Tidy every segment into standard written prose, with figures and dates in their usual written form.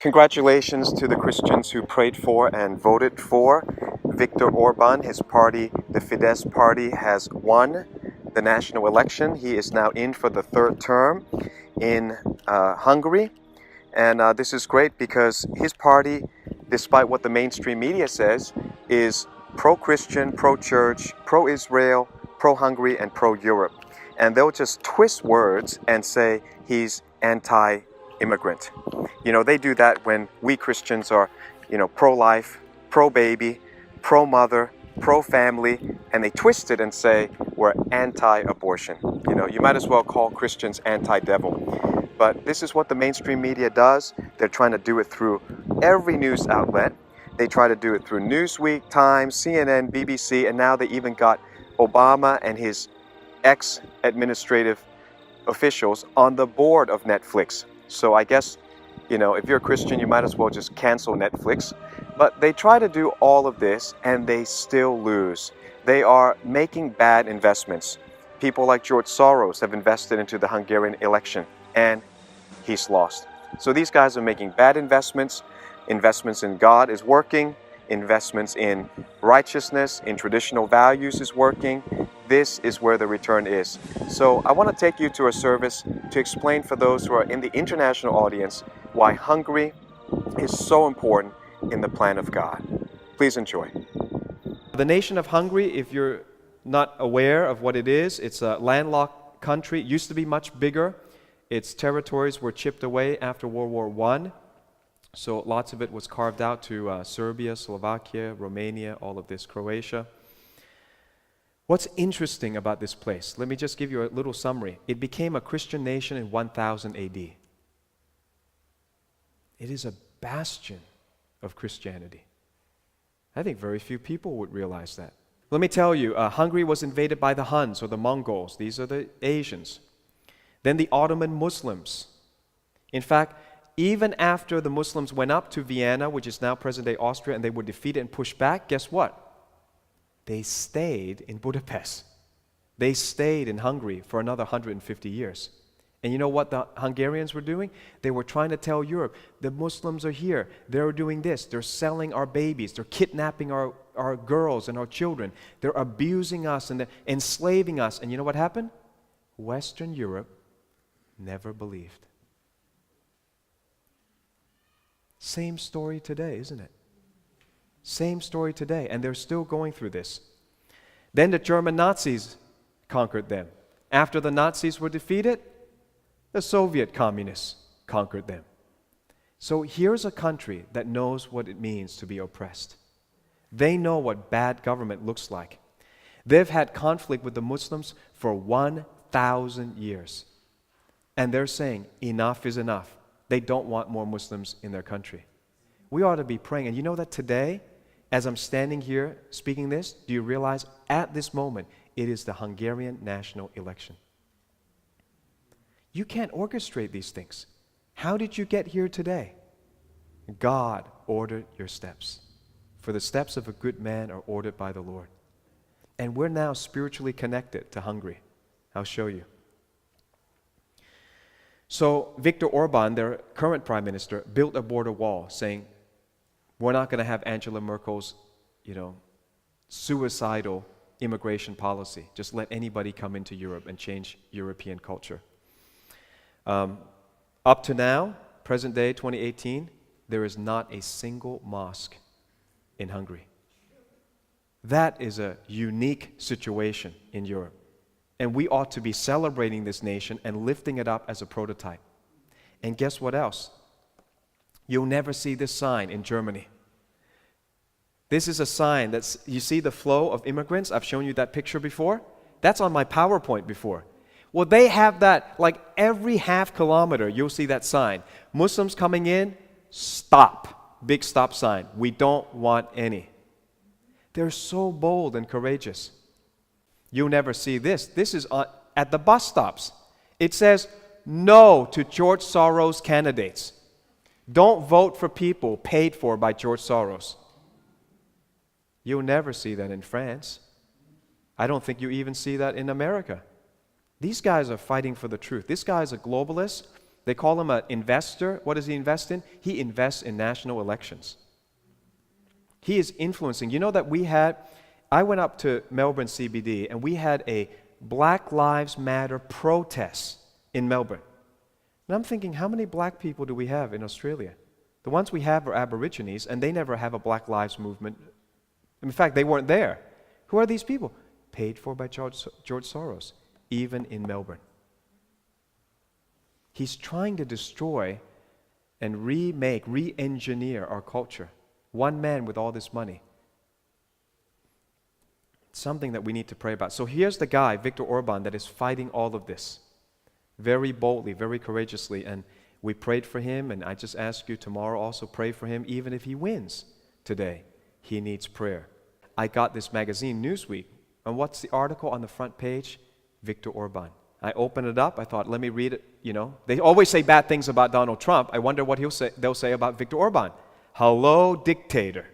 Congratulations to the Christians who prayed for and voted for Viktor Orbán. His party, the Fidesz party, has won the national election. He is now in for the third term in Hungary. And this is great because his party, despite what the mainstream media says, is pro-Christian, pro-church, pro-Israel, pro-Hungary, and pro-Europe. And they'll just twist words and say he's anti-immigrant. You know, they do that when we Christians are, pro-life, pro-baby, pro-mother, pro-family, and they twist it and say we're anti-abortion. You might as well call Christians anti-devil. But this is what the mainstream media does. They're trying to do it through every news outlet. They try to do it through Newsweek, Times, CNN, BBC, and now they even got Obama and his ex-administrative officials on the board of Netflix. So I guess, if you're a Christian, you might as well just cancel Netflix. But they try to do all of this and they still lose. They are making bad investments. People like George Soros have invested into the Hungarian election and he's lost. So these guys are making bad investments. Investments in God is working. Investments in righteousness, in traditional values is working. This is where the return is. So I want to take you to a service to explain for those who are in the international audience why Hungary is so important in the plan of God. Please enjoy. The nation of Hungary, if you're not aware of what it is, it's a landlocked country. It used to be much bigger. Its territories were chipped away after World War I. So lots of it was carved out to Serbia, Slovakia, Romania, all of this, Croatia. What's interesting about this place? Let me just give you a little summary. It became a Christian nation in 1000 AD. It is a bastion of Christianity. I think very few people would realize that. Let me tell you, Hungary was invaded by the Huns or the Mongols. These are the Asians. Then the Ottoman Muslims. In fact, even after the Muslims went up to Vienna, which is now present-day Austria, and they were defeated and pushed back, guess what? They stayed in Budapest. They stayed in Hungary for another 150 years. And you know what the Hungarians were doing? They were trying to tell Europe, the Muslims are here. They're doing this. They're selling our babies. They're kidnapping our girls and our children. They're abusing us and they're enslaving us. And you know what happened? Western Europe never believed. Same story today, isn't it? Same story today, and they're still going through this. Then the German Nazis conquered them. After the Nazis were defeated, the Soviet communists conquered them. So here's a country that knows what it means to be oppressed. They know what bad government looks like. They've had conflict with the Muslims for 1,000 years. And they're saying, enough is enough. They don't want more Muslims in their country. We ought to be praying. And you know that today, as I'm standing here speaking this, do you realize at this moment, it is the Hungarian national election. You can't orchestrate these things. How did you get here today? God ordered your steps. For the steps of a good man are ordered by the Lord. And we're now spiritually connected to Hungary. I'll show you. So Viktor Orbán, their current prime minister, built a border wall saying, we're not going to have Angela Merkel's, suicidal immigration policy. Just let anybody come into Europe and change European culture. Up to now, present day, 2018, there is not a single mosque in Hungary. That is a unique situation in Europe. And we ought to be celebrating this nation and lifting it up as a prototype. And guess what else? You'll never see this sign in Germany. This is a sign that's, you see the flow of immigrants? I've shown you that picture before. That's on my PowerPoint before. Well, they have that, like every half kilometer, you'll see that sign. Muslims coming in, stop. Big stop sign. We don't want any. They're so bold and courageous. You'll never see this. This is at the bus stops. It says, no to George Soros candidates. Don't vote for people paid for by George Soros. You'll never see that in France. I don't think you even see that in America. These guys are fighting for the truth. This guy is a globalist. They call him an investor. What does he invest in? He invests in national elections. He is influencing. You know that I went up to Melbourne CBD and we had a Black Lives Matter protest in Melbourne. And I'm thinking, how many black people do we have in Australia? The ones we have are Aborigines, and they never have a Black Lives movement. In fact, they weren't there. Who are these people? Paid for by George Soros, even in Melbourne. He's trying to destroy and re-engineer our culture. One man with all this money. It's something that we need to pray about. So here's the guy, Viktor Orbán, that is fighting all of this. Very boldly, very courageously. And we prayed for him, and I just ask you tomorrow also pray for him, even if he wins today. He needs prayer. I got this magazine, Newsweek, and what's the article on the front page? Viktor Orbán. I opened it up. I thought, let me read it. You know, they always say bad things about Donald Trump. I wonder what they'll say about Viktor Orbán. Hello, dictator.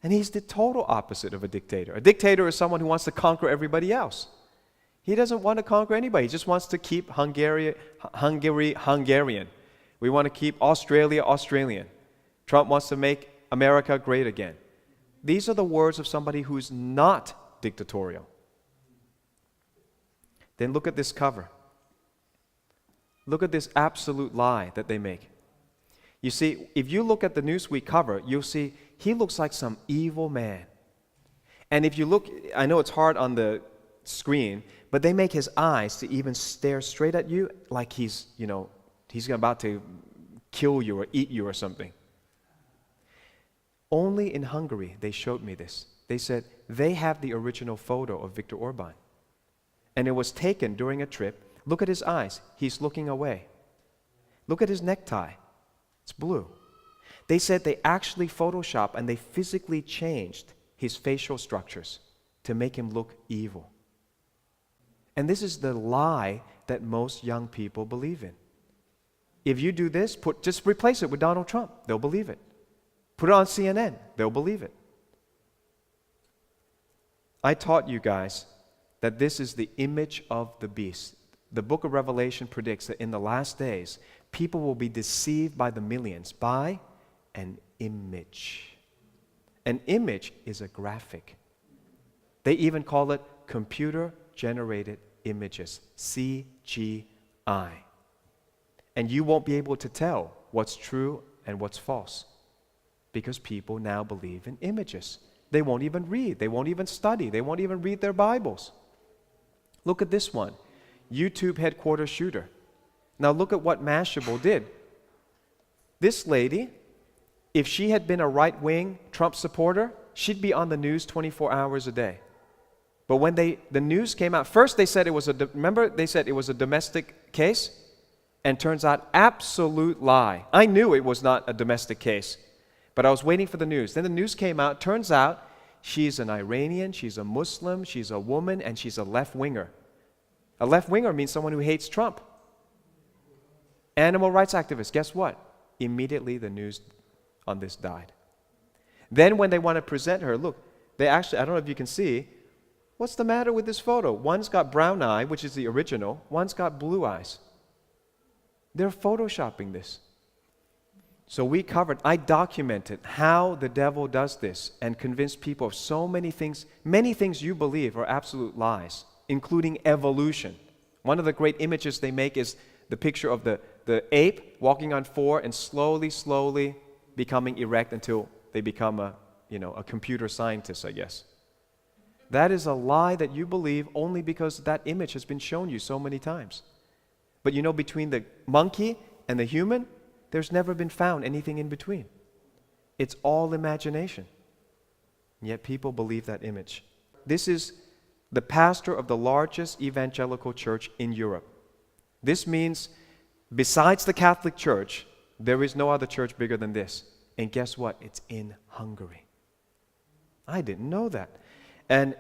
And he's the total opposite of a dictator. A dictator is someone who wants to conquer everybody else. He doesn't want to conquer anybody. He just wants to keep Hungary Hungarian. We want to keep Australia Australian. Trump wants to make America great again. These are the words of somebody who's not dictatorial. Then look at this cover. Look at this absolute lie that they make. You see, if you look at the Newsweek cover, you'll see he looks like some evil man. And if you look, I know it's hard on the screen, but they make his eyes to even stare straight at you like he's about to kill you or eat you or something. Only in Hungary they showed me this. They said they have the original photo of Viktor Orbán. And it was taken during a trip. Look at his eyes. He's looking away. Look at his necktie. It's blue. They said they actually photoshopped and they physically changed his facial structures to make him look evil. And this is the lie that most young people believe in. If you do this, just replace it with Donald Trump. They'll believe it. Put it on CNN. They'll believe it. I taught you guys that this is the image of the beast. The book of Revelation predicts that in the last days, people will be deceived by the millions by an image. An image is a graphic. They even call it computer-generated images, CGI. And you won't be able to tell what's true and what's false because people now believe in images. They won't even read. They won't even study. They won't even read their Bibles. Look at this one. YouTube headquarters shooter. Now look at what Mashable did. This lady, if she had been a right-wing Trump supporter, she'd be on the news 24 hours a day. But when the news came out, first they said it was they said it was a domestic case, and turns out absolute lie. I knew it was not a domestic case, but I was waiting for the news. Then the news came out, turns out she's an Iranian, she's a Muslim, she's a woman, and she's a left-winger. A left-winger means someone who hates Trump. Animal rights activist, guess what? Immediately the news on this died. Then when they want to present her, look, they actually, I don't know if you can see, what's the matter with this photo? One's got brown eye, which is the original, one's got blue eyes. They're photoshopping this. So I documented how the devil does this and convinced people of so many things you believe are absolute lies, including evolution. One of the great images they make is the picture of the ape walking on four and slowly becoming erect until they become a computer scientist, I guess. That is a lie that you believe only because that image has been shown you so many times. But between the monkey and the human, there's never been found anything in between. It's all imagination. And yet people believe that image. This is the pastor of the largest evangelical church in Europe. This means, besides the Catholic Church, there is no other church bigger than this. And guess what? It's in Hungary. I didn't know that. And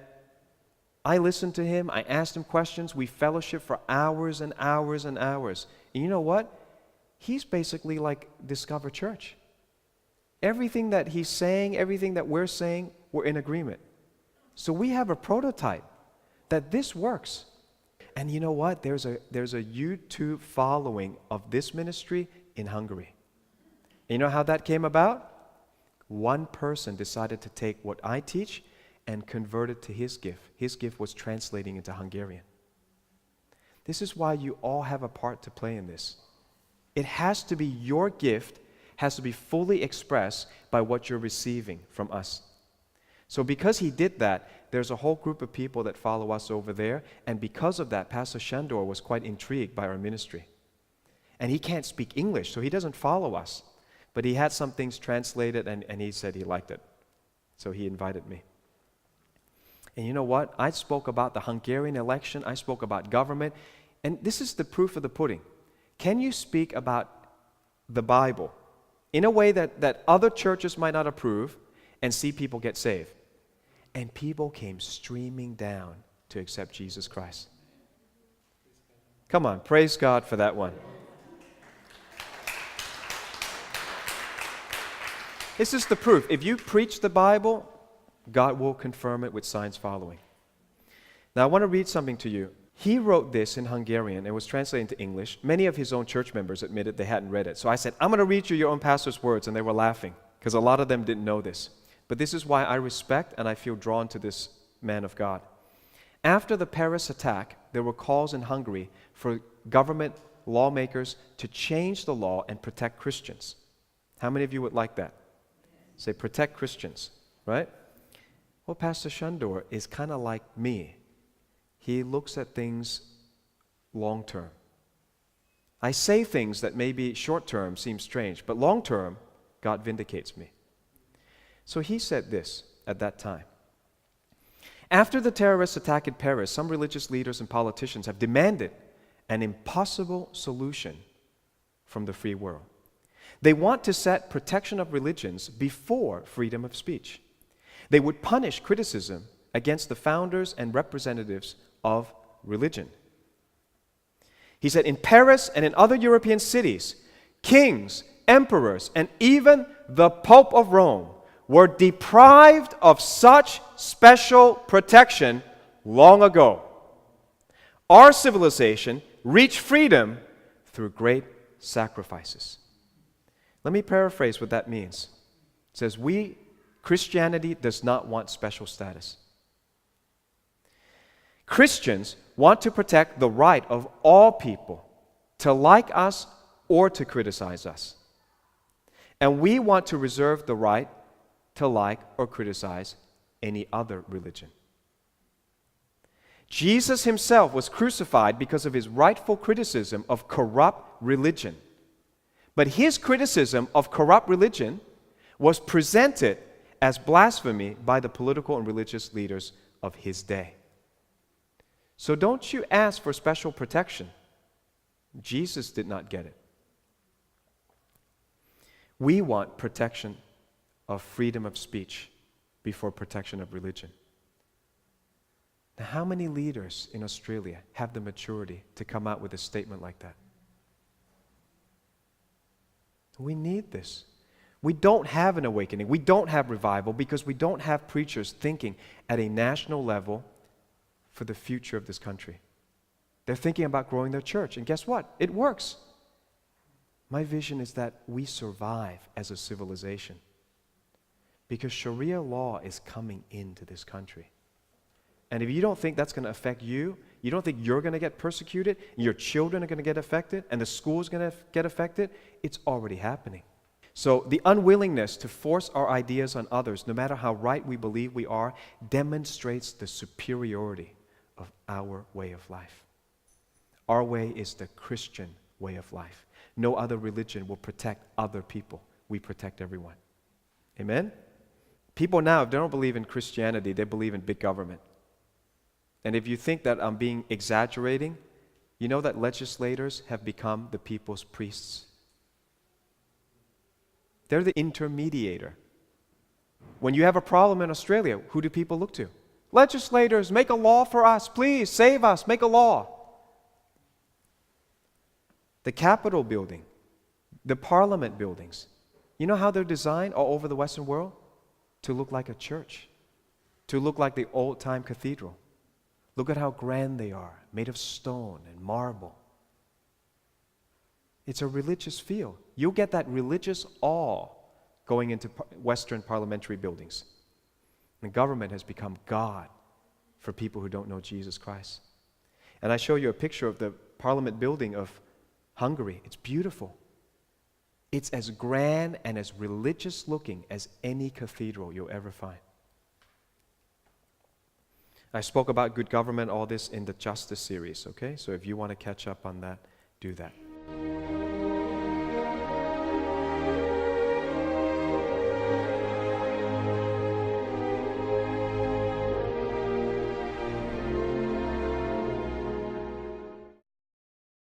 I listened to him. I asked him questions. We fellowshiped for hours and hours and hours. And you know what? He's basically like Discover Church. Everything that he's saying, everything that we're saying, we're in agreement. So we have a prototype that this works. And you know what? There's a YouTube following of this ministry in Hungary. You know how that came about? One person decided to take what I teach and convert it to his gift. His gift was translating into Hungarian. This is why you all have a part to play in this. It has to be your gift, has to be fully expressed by what you're receiving from us. So because he did that, there's a whole group of people that follow us over there, and because of that, Pastor Shandor was quite intrigued by our ministry. And he can't speak English, so he doesn't follow us. But he had some things translated, and he said he liked it. So he invited me. And you know what? I spoke about the Hungarian election. I spoke about government. And this is the proof of the pudding. Can you speak about the Bible in a way that other churches might not approve and see people get saved? And people came streaming down to accept Jesus Christ. Come on, praise God for that one. This is the proof. If you preach the Bible, God will confirm it with signs following. Now, I want to read something to you. He wrote this in Hungarian. It was translated into English. Many of his own church members admitted they hadn't read it. So I said, I'm going to read you your own pastor's words, and they were laughing because a lot of them didn't know this. But this is why I respect and I feel drawn to this man of God. After the Paris attack, there were calls in Hungary for government lawmakers to change the law and protect Christians. How many of you would like that? Say, protect Christians, right? Well, Pastor Shandor is kind of like me. He looks at things long term. I say things that maybe short term seem strange, but long term, God vindicates me. So he said this at that time. After the terrorist attack in Paris, some religious leaders and politicians have demanded an impossible solution from the free world. They want to set protection of religions before freedom of speech. They would punish criticism against the founders and representatives of religion. He said, in Paris and in other European cities, kings, emperors, and even the Pope of Rome were deprived of such special protection long ago. Our civilization reached freedom through great sacrifices. Let me paraphrase what that means. It says, Christianity does not want special status. Christians want to protect the right of all people to like us or to criticize us. And we want to reserve the right to like or criticize any other religion. Jesus himself was crucified because of his rightful criticism of corrupt religion. But his criticism of corrupt religion was presented as blasphemy by the political and religious leaders of his day. So don't you ask for special protection. Jesus did not get it. We want protection of freedom of speech before protection of religion. Now, how many leaders in Australia have the maturity to come out with a statement like that? We need this. We don't have an awakening. We don't have revival because we don't have preachers thinking at a national level for the future of this country. They're thinking about growing their church. And guess what? It works. My vision is that we survive as a civilization because Sharia law is coming into this country. And if you don't think that's going to affect you, you don't think you're going to get persecuted, your children are going to get affected, and the school's going to get affected, it's already happening. So the unwillingness to force our ideas on others, no matter how right we believe we are, demonstrates the superiority of our way of life. Our way is the Christian way of life. No other religion will protect other people. We protect everyone. Amen? People now, if they don't believe in Christianity, they believe in big government. And if you think that I'm being exaggerating, you know that legislators have become the people's priests. They're the intermediator. When you have a problem in Australia, who do people look to? Legislators, make a law for us. Please, save us. Make a law. The Capitol building, the Parliament buildings, you know how they're designed all over the Western world? To look like a church, to look like the old-time cathedral. Look at how grand they are, made of stone and marble. It's a religious feel. You'll get that religious awe going into Western parliamentary buildings. The government has become God for people who don't know Jesus Christ. And I show you a picture of the parliament building of Hungary. It's beautiful. It's as grand and as religious looking as any cathedral you'll ever find. I spoke about good government, all this in the Justice series, okay? So if you want to catch up on that, do that.